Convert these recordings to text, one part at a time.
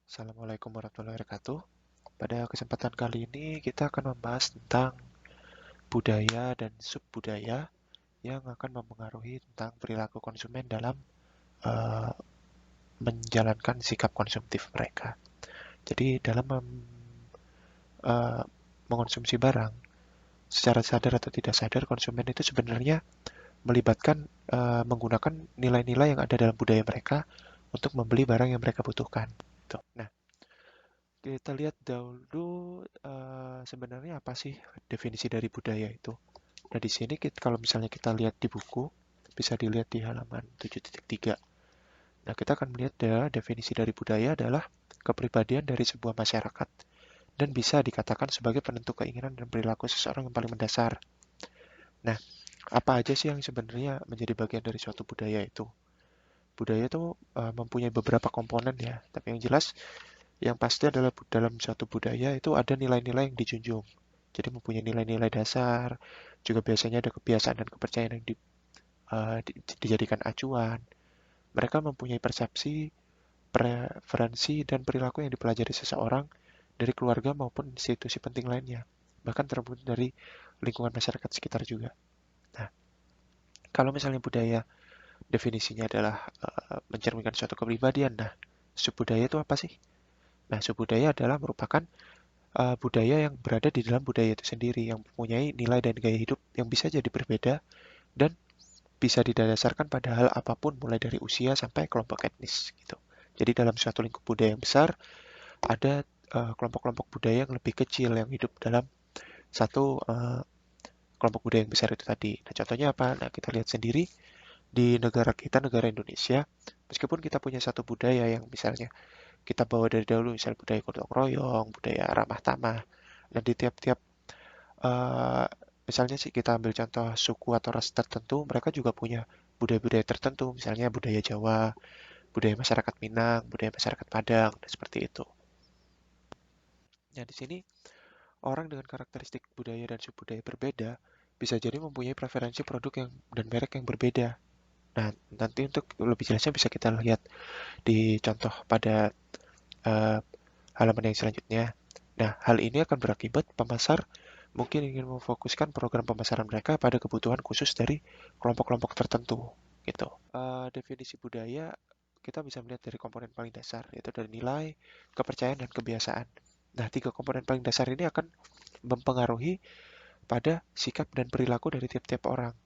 Assalamualaikum warahmatullahi wabarakatuh. Pada kesempatan kali ini kita akan membahas tentang budaya dan subbudaya yang akan mempengaruhi tentang perilaku konsumen dalam eh, menjalankan sikap konsumtif mereka. Jadi dalam eh, mengonsumsi barang, secara sadar atau tidak sadar konsumen itu sebenarnya melibatkan menggunakan nilai-nilai yang ada dalam budaya mereka untuk membeli barang yang mereka butuhkan. Tuh. Nah, kita lihat dahulu sebenarnya apa sih definisi dari budaya itu. Nah, di sini kalau misalnya kita lihat di buku, bisa dilihat di halaman 7.3. Nah, kita akan melihat definisi dari budaya adalah kepribadian dari sebuah masyarakat dan bisa dikatakan sebagai penentu keinginan dan perilaku seseorang yang paling mendasar. Nah, apa aja sih yang sebenarnya menjadi bagian dari suatu budaya itu? Budaya itu mempunyai beberapa komponen ya, tapi yang jelas yang pasti adalah dalam suatu budaya itu ada nilai-nilai yang dijunjung. Jadi mempunyai nilai-nilai dasar, juga biasanya ada kebiasaan dan kepercayaan yang dijadikan acuan. Mereka mempunyai persepsi, preferensi, dan perilaku yang dipelajari seseorang dari keluarga maupun institusi penting lainnya. Bahkan terbentuk dari lingkungan masyarakat sekitar juga. Nah, kalau misalnya budaya definisinya adalah mencerminkan suatu kepribadian, nah, subbudaya itu apa sih? Nah, subbudaya adalah merupakan budaya yang berada di dalam budaya itu sendiri, yang mempunyai nilai dan gaya hidup yang bisa jadi berbeda dan bisa didasarkan pada hal apapun mulai dari usia sampai kelompok etnis gitu. Jadi dalam suatu lingkup budaya yang besar ada kelompok-kelompok budaya yang lebih kecil yang hidup dalam satu kelompok budaya yang besar itu tadi. Nah, contohnya apa? Nah, kita lihat sendiri di negara kita, negara Indonesia, meskipun kita punya satu budaya yang misalnya kita bawa dari dahulu, misalnya budaya gotong royong, budaya ramah tamah, dan di tiap-tiap eh, misalnya sih kita ambil contoh suku atau ras tertentu, mereka juga punya budaya-budaya tertentu, misalnya budaya Jawa, budaya masyarakat Minang, budaya masyarakat Padang, dan seperti itu. Nah, di sini orang dengan karakteristik budaya dan subbudaya berbeda bisa jadi mempunyai preferensi produk yang dan merek yang berbeda. Nah, nanti untuk lebih jelasnya bisa kita lihat di contoh pada eh, halaman yang selanjutnya. Nah, hal ini akan berakibat pemasar mungkin ingin memfokuskan program pemasaran mereka pada kebutuhan khusus dari kelompok-kelompok tertentu, gitu. Definisi budaya kita bisa melihat dari komponen paling dasar, yaitu dari nilai, kepercayaan, dan kebiasaan. Nah, tiga komponen paling dasar ini akan mempengaruhi pada sikap dan perilaku dari tiap-tiap orang.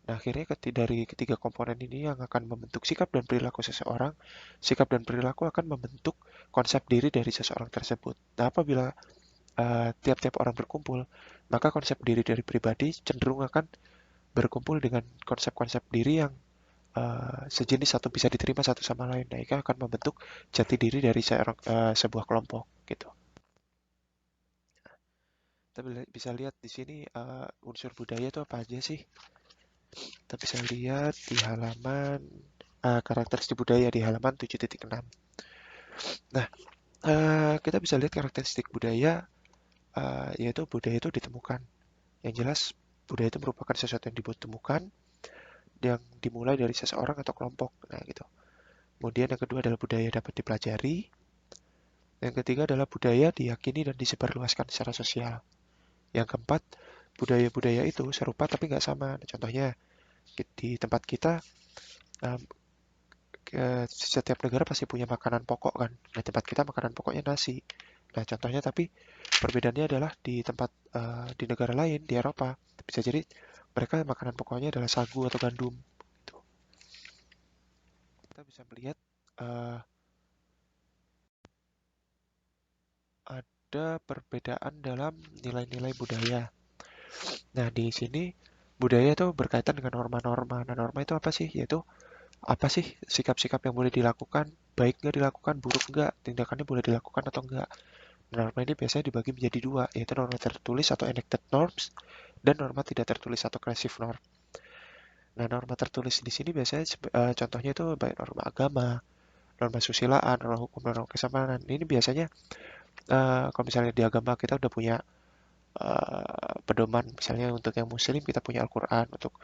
Nah, akhirnya dari ketiga komponen ini yang akan membentuk sikap dan perilaku seseorang, sikap dan perilaku akan membentuk konsep diri dari seseorang tersebut. Nah, apabila tiap-tiap orang berkumpul, maka konsep diri dari pribadi cenderung akan berkumpul dengan konsep-konsep diri yang sejenis atau bisa diterima satu sama lain. Nah, ini akan membentuk jati diri dari sebuah kelompok gitu. Kita bisa lihat di sini unsur budaya itu apa aja sih? Kita bisa lihat di halaman karakteristik budaya di halaman 7.6. Nah, kita bisa lihat karakteristik budaya yaitu budaya itu ditemukan. Yang jelas budaya itu merupakan sesuatu yang ditemukan yang dimulai dari seseorang atau kelompok. Nah, gitu. Kemudian yang kedua adalah budaya dapat dipelajari. Yang ketiga adalah budaya diyakini dan disebarluaskan secara sosial. Yang keempat, budaya-budaya itu serupa tapi nggak sama. Nah, contohnya di tempat kita um, setiap negara pasti punya makanan pokok kan. Nah, tempat kita makanan pokoknya nasi. Nah, contohnya tapi perbedaannya adalah di tempat di negara lain di Eropa bisa jadi mereka makanan pokoknya adalah sagu atau gandum. Gitu. Kita bisa melihat uh, ada perbedaan dalam nilai-nilai budaya. Nah, di sini budaya itu berkaitan dengan norma-norma. Nah, norma itu apa sih? Yaitu apa sih sikap-sikap yang boleh dilakukan, baik nggak dilakukan, buruk nggak, tindakannya boleh dilakukan atau enggak. Norma ini biasanya dibagi menjadi dua, yaitu norma tertulis atau enacted norms dan norma tidak tertulis atau cursive norm. Nah, norma tertulis di sini biasanya contohnya itu baik norma agama, norma susilaan, norma hukum, norma kesopanan. Ini biasanya kalau misalnya di agama kita udah punya pedoman, misalnya untuk yang muslim kita punya Al-Quran untuk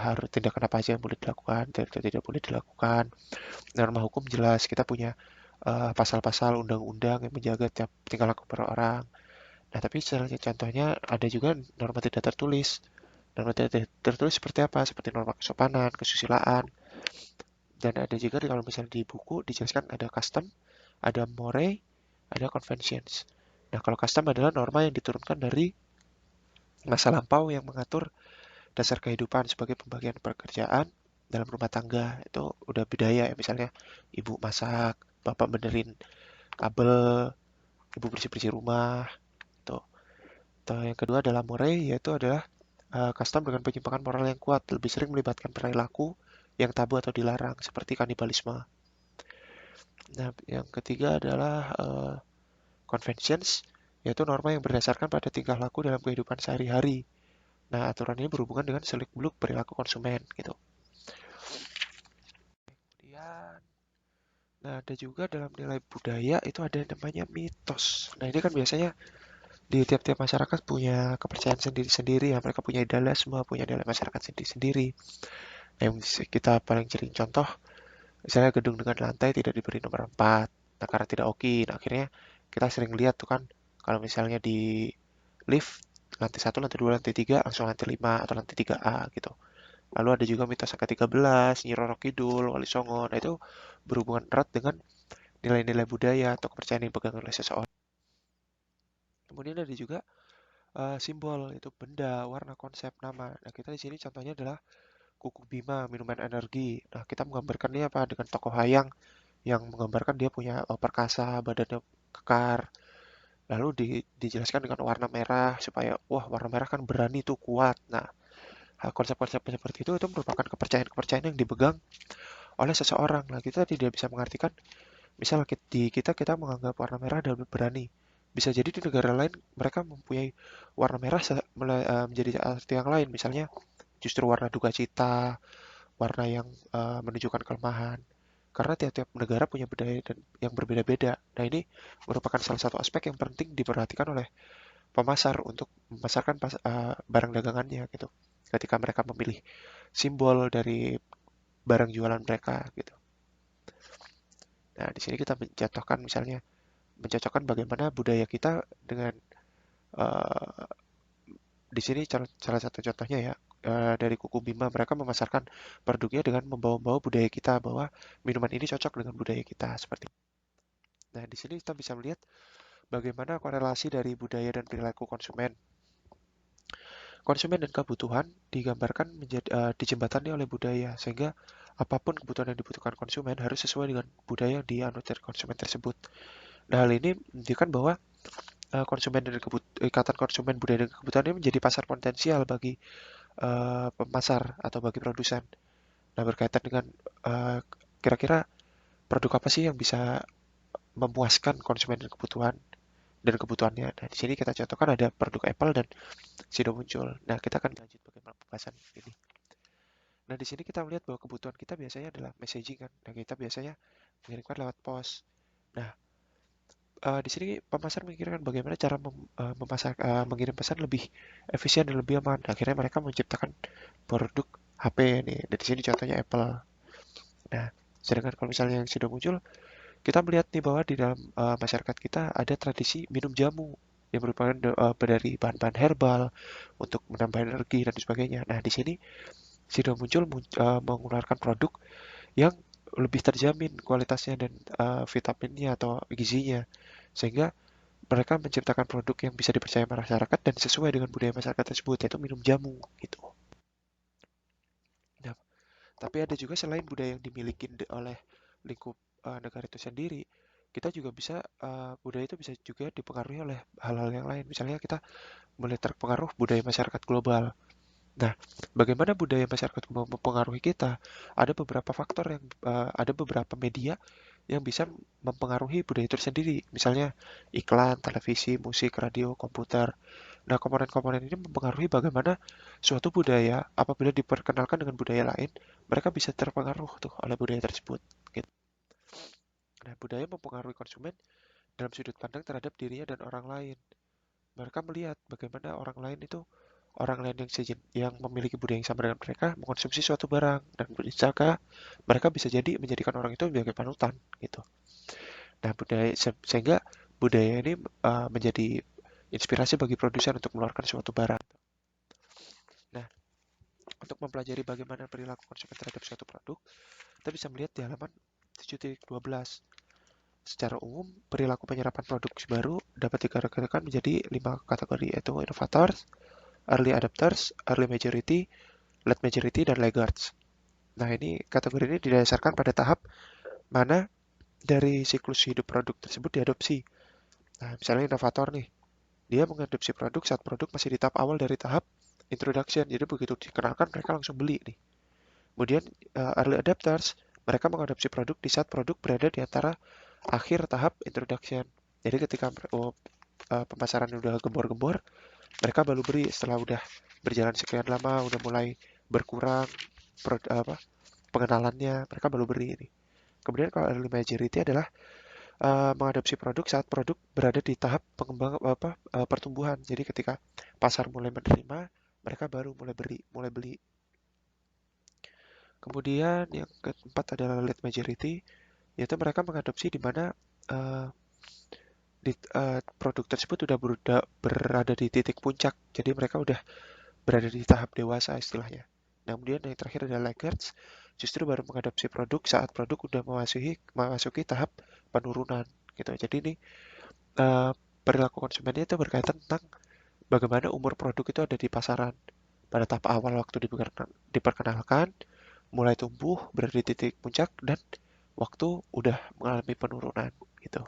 harus tindakan apa aja yang boleh dilakukan, tidak boleh dilakukan. Norma hukum jelas kita punya pasal-pasal undang-undang yang menjaga tiap tingkah laku per orang. Nah, tapi contohnya ada juga norma tidak tertulis. Norma tidak tertulis seperti apa? Seperti norma kesopanan, kesusilaan, dan ada juga kalau misalnya di buku dijelaskan ada custom, ada more, ada conventions. Nah, kalau custom adalah norma yang diturunkan dari masa lampau yang mengatur dasar kehidupan sebagai pembagian pekerjaan dalam rumah tangga. Itu udah budaya ya, misalnya ibu masak, bapak benerin kabel, ibu bersih-bersih rumah. Tuh. Atau yang kedua adalah more, yaitu adalah custom dengan penyimpangan moral yang kuat, lebih sering melibatkan perilaku yang tabu atau dilarang, seperti kanibalisme. Nah, yang ketiga adalah conventions, yaitu norma yang berdasarkan pada tingkah laku dalam kehidupan sehari-hari. Nah, aturan ini berhubungan dengan seluk-beluk perilaku konsumen, gitu. Kemudian, nah ada juga dalam nilai budaya itu ada yang namanya mitos. Nah, ini kan biasanya di tiap-tiap masyarakat punya kepercayaan sendiri-sendiri ya. Mereka punya idealisme, punya nilai masyarakat sendiri-sendiri. Nah, yang kita paling sering contoh, misalnya gedung dengan lantai tidak diberi nomor 4. Nah, karena tidak oke, nah, akhirnya kita sering lihat tuh kan, kalau misalnya di lift, lantai 1, lantai 2, lantai 3, langsung lantai 5 atau lantai 3A gitu. Lalu ada juga mitos angka 13, Nyi Roro Kidul, Wali Songo. Nah, itu berhubungan erat dengan nilai-nilai budaya atau kepercayaan yang dipegang oleh seseorang. Kemudian ada juga simbol, itu benda, warna, konsep, nama. Nah, kita di sini contohnya adalah kuku Bima, minuman energi. Nah, kita menggambarkan dia apa? Dengan tokoh hayang yang menggambarkan dia punya perkasa, badannya kekar. Lalu dijelaskan dengan warna merah supaya, wah, warna merah kan berani tuh, kuat. Nah, konsep-konsep seperti itu merupakan kepercayaan-kepercayaan yang dipegang oleh seseorang. Nah, kita tidak bisa mengartikan, misal di kita menganggap warna merah adalah berani. Bisa jadi di negara lain mereka mempunyai warna merah menjadi arti yang lain. Misalnya justru warna duka cita, warna yang menunjukkan kelemahan. Karena tiap-tiap negara punya budaya dan yang berbeda-beda. Nah, ini merupakan salah satu aspek yang penting diperhatikan oleh pemasar untuk memasarkan barang dagangannya gitu. Ketika mereka memilih simbol dari barang jualan mereka gitu. Nah, di sini kita mencontohkan misalnya mencocokkan bagaimana budaya kita dengan uh, di sini salah satu contohnya ya, dari Kuku Bima mereka memasarkan produknya dengan membawa-bawa budaya kita bahwa minuman ini cocok dengan budaya kita seperti itu. Nah, di sini kita bisa melihat bagaimana korelasi dari budaya dan perilaku konsumen. Konsumen dan kebutuhan digambarkan menjadi dijembatani oleh budaya sehingga apapun kebutuhan yang dibutuhkan konsumen harus sesuai dengan budaya yang dianut dari konsumen tersebut. Nah, hal ini menunjukkan bahwa konsumen dan ikatan konsumen budaya dan kebutuhan ini menjadi pasar potensial bagi pemasar atau bagi produsen. Nah, berkaitan dengan uh, kira-kira produk apa sih yang bisa memuaskan konsumen dan kebutuhannya. Nah, di sini kita contohkan ada produk Apple dan Sido muncul. Nah, kita akan lanjut bagaimana pembahasan ini. Nah, di sini kita melihat bahwa kebutuhan kita biasanya adalah messaging kan. Nah, kita biasanya mengirimkan lewat pos. Nah, di sini pemasar memikirkan bagaimana cara mengirim pesan lebih efisien dan lebih aman. Akhirnya mereka menciptakan produk HP nih. Dan di sini contohnya Apple. Nah, sedangkan kalau misalnya yang sudah muncul, kita melihat nih bahwa di dalam masyarakat kita ada tradisi minum jamu yang merupakan dari bahan-bahan herbal untuk menambah energi dan sebagainya. Nah, di sini sudah muncul mengeluarkan produk yang lebih terjamin kualitasnya dan vitaminnya atau gizinya. Sehingga mereka menciptakan produk yang bisa dipercaya masyarakat dan sesuai dengan budaya masyarakat tersebut, yaitu minum jamu gitu. Nah, tapi ada juga selain budaya yang dimiliki oleh lingkup negara itu sendiri, kita juga bisa budaya itu bisa juga dipengaruhi oleh hal-hal yang lain. Misalnya kita mulai terpengaruh budaya masyarakat global. Nah, bagaimana budaya masyarakat global mempengaruhi kita? Ada beberapa media yang bisa mempengaruhi budaya itu sendiri. Misalnya iklan, televisi, musik, radio, komputer. Nah, komponen-komponen ini mempengaruhi bagaimana suatu budaya apabila diperkenalkan dengan budaya lain, mereka bisa terpengaruh tuh oleh budaya tersebut. Gitu. Nah, budaya mempengaruhi konsumen dalam sudut pandang terhadap dirinya dan orang lain. Mereka melihat bagaimana orang lain yang memiliki budaya yang sama dengan mereka mengkonsumsi suatu barang dan misalkan mereka bisa jadi menjadikan orang itu sebagai panutan gitu. Nah, sehingga budaya ini menjadi inspirasi bagi produsen untuk mengeluarkan suatu barang. Nah, untuk mempelajari bagaimana perilaku konsumen terhadap suatu produk, kita bisa melihat di halaman 7.12. Secara umum, perilaku penyerapan produk baru dapat dikategorikan menjadi 5 kategori, yaitu innovators, early adopters, early majority, late majority, dan laggards. Nah, ini kategori ini didasarkan pada tahap mana dari siklus hidup produk tersebut diadopsi. Nah, misalnya inovator nih, dia mengadopsi produk saat produk masih di tahap awal dari tahap introduction. Jadi begitu dikenalkan mereka langsung beli nih. Kemudian early adapters, mereka mengadopsi produk di saat produk berada di antara akhir tahap introduction. Jadi ketika pemasaran udah gembor-gembor, mereka baru beri setelah udah berjalan sekian lama, udah mulai berkurang pengenalannya, mereka baru beri ini. Kemudian kalau early majority adalah mengadopsi produk saat produk berada di tahap pertumbuhan. Jadi ketika pasar mulai menerima, mereka baru mulai beli. Kemudian yang keempat adalah late majority, yaitu mereka mengadopsi di mana uh, produk tersebut sudah berada di titik puncak. Jadi mereka udah berada di tahap dewasa istilahnya. Nah, kemudian yang terakhir adalah laggards, justru baru mengadopsi produk saat produk udah memasuki tahap penurunan gitu. Jadi ini perilaku konsumennya itu berkaitan tentang bagaimana umur produk itu ada di pasaran. Pada tahap awal waktu diperkenalkan, mulai tumbuh, berada di titik puncak, dan waktu udah mengalami penurunan gitu.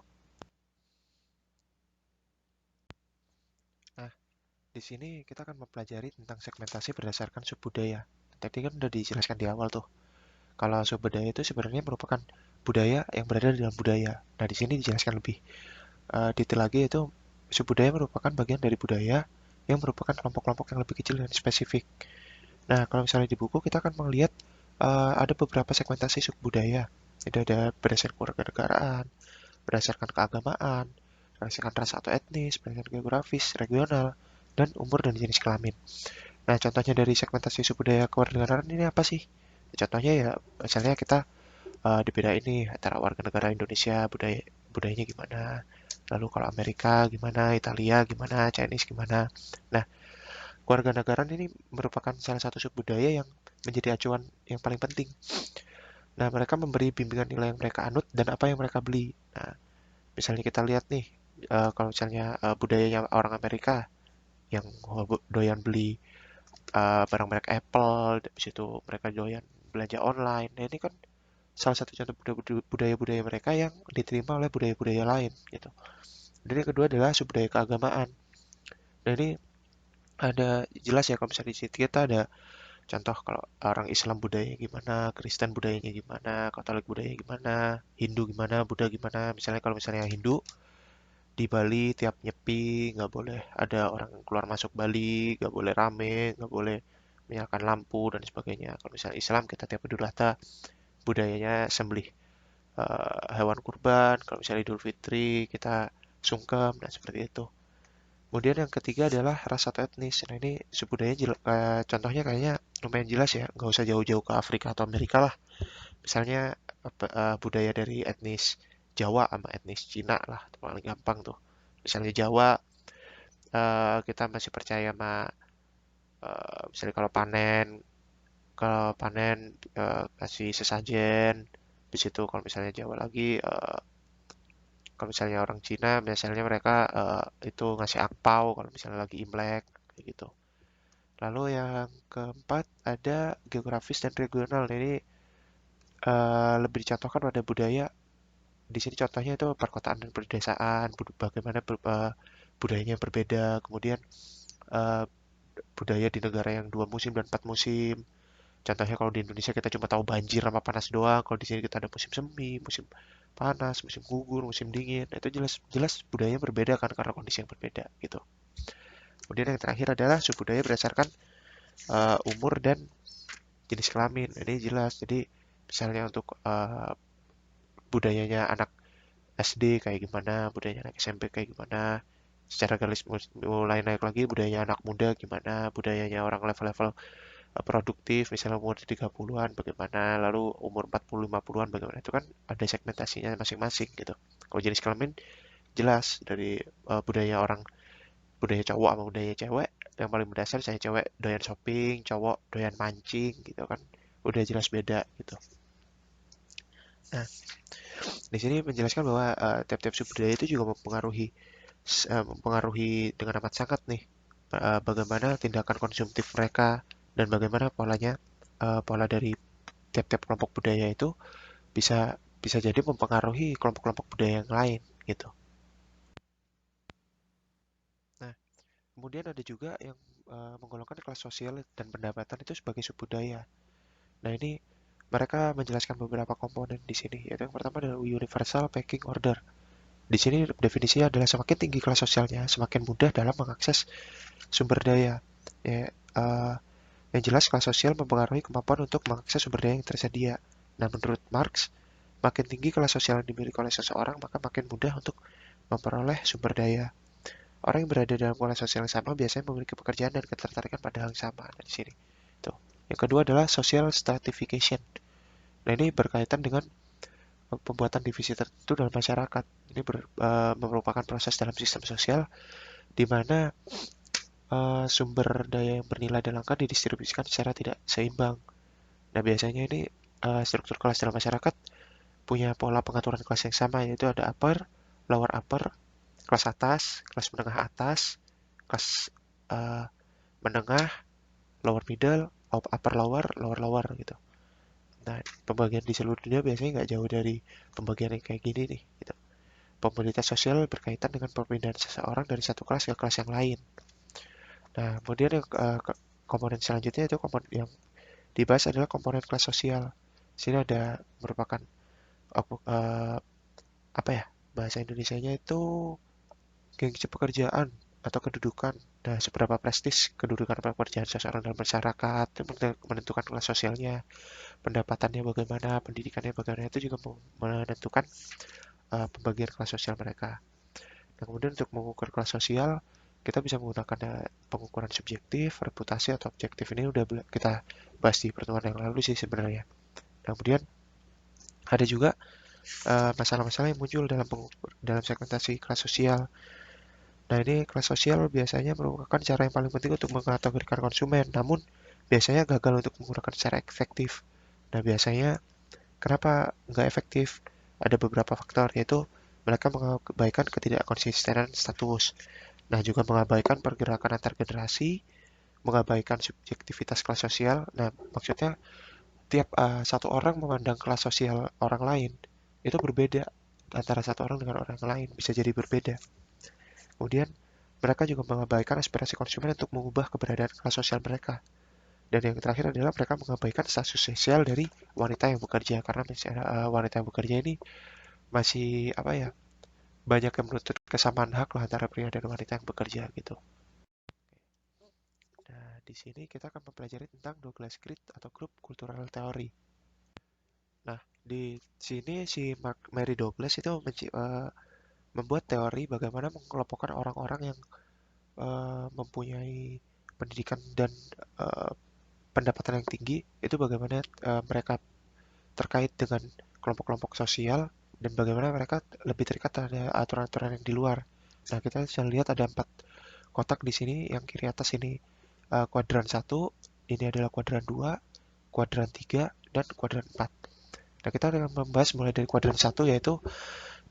Nah, di sini kita akan mempelajari tentang segmentasi berdasarkan subbudaya. Tadi kan udah dijelaskan di awal tuh. Kalau subbudaya itu sebenarnya merupakan budaya yang berada di dalam budaya. Nah, di sini dijelaskan lebih detail lagi, yaitu subbudaya merupakan bagian dari budaya yang merupakan kelompok-kelompok yang lebih kecil dan spesifik. Nah, kalau misalnya di buku kita akan melihat ada beberapa segmentasi subbudaya. Itu ada berdasarkan kewarganegaraan, berdasarkan keagamaan, berdasarkan ras atau etnis, berdasarkan geografis, regional, dan umur dan jenis kelamin. Nah, contohnya dari segmentasi subbudaya kewarganegaraan ini apa sih? Contohnya ya, misalnya kita dibedain nih antara warga negara Indonesia, budayanya gimana, lalu kalau Amerika gimana, Italia gimana, Chinese gimana. Nah, kewarganegaraan ini merupakan salah satu subbudaya yang menjadi acuan yang paling penting. Nah, mereka memberi bimbingan nilai yang mereka anut dan apa yang mereka beli. Nah, misalnya kita lihat nih, kalau misalnya budayanya orang Amerika yang doyan beli barang merek Apple, habis itu mereka doyan belanja online. Nah, ini kan salah satu contoh budaya-budaya mereka yang diterima oleh budaya-budaya lain gitu. Dan yang kedua adalah subbudaya keagamaan. Nah, ini ada jelas ya kalau misalnya di sini kita ada contoh kalau orang Islam budayanya gimana, Kristen budayanya gimana, Katolik budayanya gimana, Hindu gimana, Buddha gimana. Misalnya kalau misalnya Hindu di Bali tiap nyepi nggak boleh ada orang keluar masuk Bali, nggak boleh rame, nggak boleh menyalakan lampu dan sebagainya. Kalau misalnya Islam kita tiap Idul Adha budayanya sembelih hewan kurban. Kalau misalnya Idul Fitri kita sungkem dan seperti itu. Kemudian yang ketiga adalah ras atau etnis. Nah, ini subbudaya contohnya kayaknya lumayan jelas ya, nggak usah jauh-jauh ke Afrika atau Amerika lah. Misalnya budaya dari etnis Jawa sama etnis Cina lah, itu paling gampang tuh. Misalnya Jawa, kita masih percaya sama misalnya kalau panen kasih sesajen. Di situ kalau misalnya Jawa lagi, kalau misalnya orang Cina, biasanya mereka itu ngasih angpau kalau misalnya lagi Imlek, kayak gitu. Lalu yang keempat ada geografis dan regional. Ini lebih dicontohkan pada budaya. Di sini contohnya itu perkotaan dan pedesaan, bagaimana budayanya berbeda. Kemudian eh, budaya di negara yang 2 musim dan 4 musim. Contohnya kalau di Indonesia kita cuma tahu banjir sama panas doang. Kalau di sini kita ada musim semi, musim panas, musim gugur, musim dingin. Nah, itu jelas jelas budayanya berbeda kan karena kondisi yang berbeda gitu. Kemudian yang terakhir adalah subbudaya berdasarkan umur dan jenis kelamin. Ini jelas. Jadi misalnya untuk budayanya anak SD kayak gimana, budayanya anak SMP kayak gimana, secara garis mulai naik lagi budayanya anak muda gimana, budayanya orang level-level produktif, misalnya umur 30-an bagaimana, lalu umur 40-50-an bagaimana, itu kan ada segmentasinya masing-masing gitu. Kalau jenis kelamin jelas dari budaya cowok sama budaya cewek, yang paling mendasar saya cewek doyan shopping, cowok doyan mancing gitu kan, udah jelas beda gitu. Nah, di sini menjelaskan bahwa tiap-tiap subbudaya itu juga mempengaruhi dengan amat sangat nih bagaimana tindakan konsumtif mereka dan bagaimana pola dari tiap-tiap kelompok budaya itu bisa bisa jadi mempengaruhi kelompok-kelompok budaya yang lain gitu. Nah, kemudian ada juga yang menggolongkan kelas sosial dan pendapatan itu sebagai subbudaya. Nah, ini mereka menjelaskan beberapa komponen di sini, yaitu yang pertama adalah universal pecking order. Di sini definisinya adalah semakin tinggi kelas sosialnya, semakin mudah dalam mengakses sumber daya. Ya, yang jelas kelas sosial mempengaruhi kemampuan untuk mengakses sumber daya yang tersedia. Nah, menurut Marx, makin tinggi kelas sosial yang dimiliki oleh seseorang, maka makin mudah untuk memperoleh sumber daya. Orang yang berada dalam kelas sosial yang sama biasanya memiliki pekerjaan dan ketertarikan pada hal yang sama. Nah, di sini. Tuh. Yang kedua adalah social stratification. Nah, ini berkaitan dengan pembuatan divisi tertentu dalam masyarakat. Ini merupakan proses dalam sistem sosial di mana sumber daya yang bernilai dan langka didistribusikan secara tidak seimbang. Nah, biasanya ini struktur kelas dalam masyarakat punya pola pengaturan kelas yang sama, yaitu ada upper, lower upper, kelas atas, kelas menengah atas, kelas uh, menengah, lower middle, upper lower, lower lower gitu. Nah, pembagian di seluruh dunia biasanya nggak jauh dari pembagian yang kayak gini nih. Gitu. Mobilitas sosial berkaitan dengan perpindahan seseorang dari satu kelas ke kelas yang lain. Nah, kemudian yang komponen selanjutnya itu komponen yang dibahas adalah komponen kelas sosial. Sini ada merupakan uh, apa ya, bahasa Indonesianya itu gengsi pekerjaan atau kedudukan. Nah, seberapa prestis kedudukan pekerjaan seseorang dalam masyarakat itu menentukan kelas sosialnya, pendapatannya bagaimana, pendidikannya bagaimana, itu juga menentukan pembagian kelas sosial mereka. Nah, kemudian untuk mengukur kelas sosial, kita bisa menggunakan pengukuran subjektif, reputasi, atau objektif. Ini udah kita bahas di pertemuan yang lalu sih sebenarnya. Nah, kemudian ada juga masalah-masalah yang muncul dalam segmentasi kelas sosial. Nah, ini kelas sosial biasanya merupakan cara yang paling penting untuk mengkategorikan konsumen, namun biasanya gagal untuk menggunakan secara efektif. Nah, biasanya kenapa nggak efektif? Ada beberapa faktor, yaitu mereka mengabaikan ketidakkonsistenan status. Nah, juga mengabaikan pergerakan antar generasi, mengabaikan subjektivitas kelas sosial. Nah, maksudnya tiap satu orang memandang kelas sosial orang lain itu berbeda, antara satu orang dengan orang lain bisa jadi berbeda. Kemudian mereka juga mengabaikan aspirasi konsumen untuk mengubah keberadaan kelas sosial mereka. Dan yang terakhir adalah mereka mengabaikan status sosial dari wanita yang bekerja, karena wanita yang bekerja ini masih apa ya, banyak yang menuntut kesamaan hak lah antara pria dan wanita yang bekerja gitu. Nah, di sini kita akan mempelajari tentang Douglas Creed atau grup cultural theory. Nah, di sini si Mary Douglas itu membuat teori bagaimana mengelompokkan orang-orang yang mempunyai pendidikan dan uh, pendapatan yang tinggi, itu bagaimana mereka terkait dengan kelompok-kelompok sosial dan bagaimana mereka lebih terikat pada aturan-aturan yang di luar. Nah, kita bisa lihat ada 4 kotak di sini. Yang kiri atas ini kuadran 1, ini adalah kuadran 2, kuadran 3, dan kuadran 4. Nah, kita akan membahas mulai dari kuadran 1, yaitu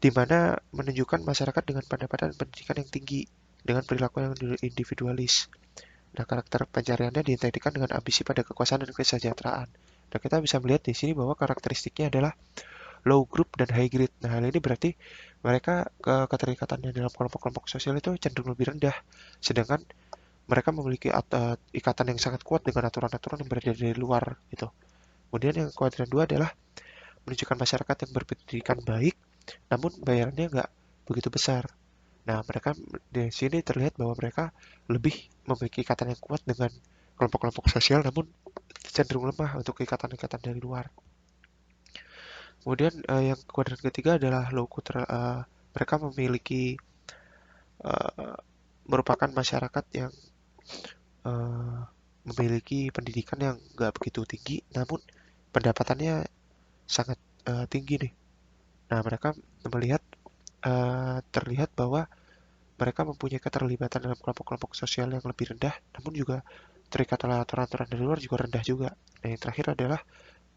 di mana menunjukkan masyarakat dengan pendapatan dan pendidikan yang tinggi dengan perilaku yang individualis. Nah, karakter pencariannya diidentikan dengan ambisi pada kekuasaan dan kesejahteraan. Nah, kita bisa melihat di sini bahwa karakteristiknya adalah low group dan high grade. Nah, hal ini berarti mereka keterikatannya dalam kelompok-kelompok sosial itu cenderung lebih rendah, sedangkan mereka memiliki ikatan yang sangat kuat dengan aturan-aturan yang berada dari luar gitu. Kemudian yang kuadran 2 adalah menunjukkan masyarakat yang berpendidikan baik, namun bayarannya nggak begitu besar. Nah, mereka di sini terlihat bahwa mereka lebih memiliki ikatan yang kuat dengan kelompok-kelompok sosial, namun cenderung lemah untuk ikatan-ikatan dari luar. Kemudian yang kuadran ketiga adalah low cultural. Mereka uh, merupakan masyarakat yang uh, memiliki pendidikan yang nggak begitu tinggi, namun pendapatannya sangat tinggi nih. Nah, mereka melihat terlihat bahwa mereka mempunyai keterlibatan dalam kelompok-kelompok sosial yang lebih rendah, namun juga terikat oleh aturan-aturan dari luar juga rendah juga. Nah, yang terakhir adalah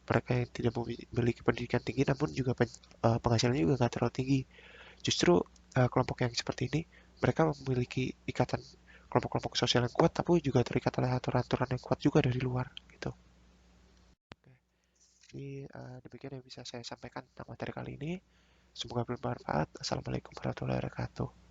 mereka yang tidak memiliki pendidikan tinggi, namun juga penghasilannya juga nggak terlalu tinggi. Justru kelompok yang seperti ini, mereka memiliki ikatan kelompok-kelompok sosial yang kuat, tapi juga terikat oleh aturan-aturan yang kuat juga dari luar, gitu. Jadi demikian yang bisa saya sampaikan tentang materi kali ini. Semoga bermanfaat. Assalamualaikum warahmatullahi wabarakatuh.